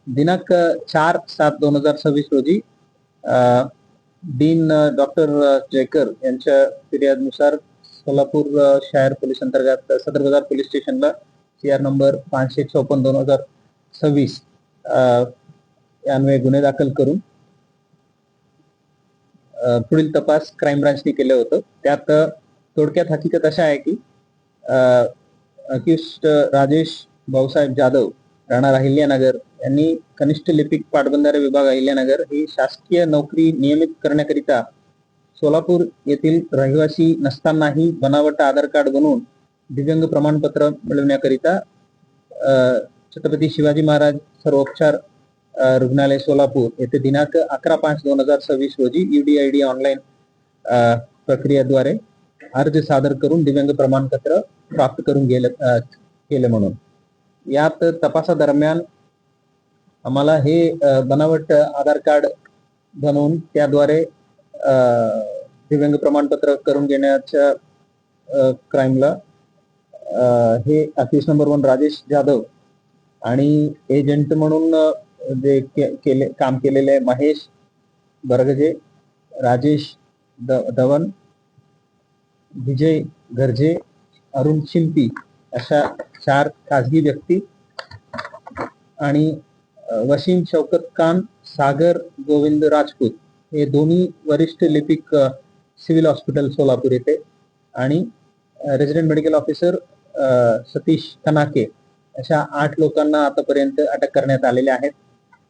दिनांक 4/7/2026 रोजी dean doctor Jayakar यांच्या फिर्यादनुसार सोलापूर शहर पोलीस अंतर्गत सदर बाजार पोलीस स्टेशनला CR नंबर 556/2026 यान्वये गुन्हे दाखल करून पुढील तपास क्राईम ब्रांचने केलं होतं. त्यात थोडक्यात हकीकत अशा आहे की अक्युस्ट राजेश भाऊसाहेब जाधव राहणार अहिल्यानगर यांनी कनिष्ठ लिपिक पाटबंधारे विभाग अहिल्यानगर ही शासकीय नोकरी नियमित करण्याकरिता सोलापूर येथील रहिवासी नसतानाही बनावट आधार कार्ड बनवून दिव्यांग प्रमाणपत्र मिळवण्याकरिता छत्रपती शिवाजी महाराज सर्वोपचार रुग्णालय सोलापूर येथे दिनांक 11/5/2026 रोजी UDID ऑनलाईन प्रक्रियेद्वारे अर्ज सादर करून दिव्यांग प्रमाणपत्र प्राप्त करून केले म्हणून यात तपासादरम्यान आम्हाला हे बनावट आधार कार्ड बनवून त्याद्वारे दिव्यांग प्रमाणपत्र करून घेण्याच्या क्राईमला हे केस नंबर 1 राजेश जाधव आणि एजंट म्हणून जे काम केलेले महेश बरगजे, राजेश धवन, विजय गर्जे, अरुण शिंपी अशा 4 खासगी व्यक्ती आणि वसीम शौकत खान, सागर गोविंद राजपूत हे दोन्ही वरिष्ठ लिपिक सिव्हिल हॉस्पिटल सोलापूर येथे आणि resident medical officer Satish Kanake अशा 8 लोकांना आतापर्यंत अटक करण्यात आलेले आहेत.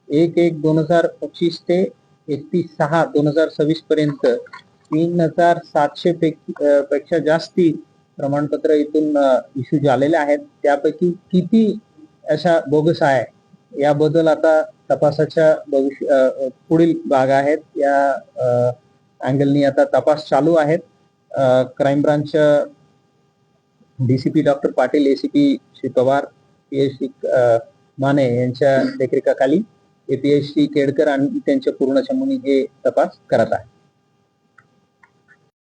1/1/2025 ते 31/6/2026 पर्यंत 3700 पेक्षा जास्ती प्रमाणपत्र इथून इश्यू झालेले आहेत. त्यापैकी किती अशा बोगस आहे याबद्दल आता तपासाच्या पुढील भाग आहेत. या अँगलनी आता तपास चालू आहेत. Crime branch DCP doctor Patil, ACP Shri Pawar, PSC Mane यांच्या देखरेखीखाली APSC केडकर आणि त्यांच्या पूर्ण चमूने हे तपास करत आहे.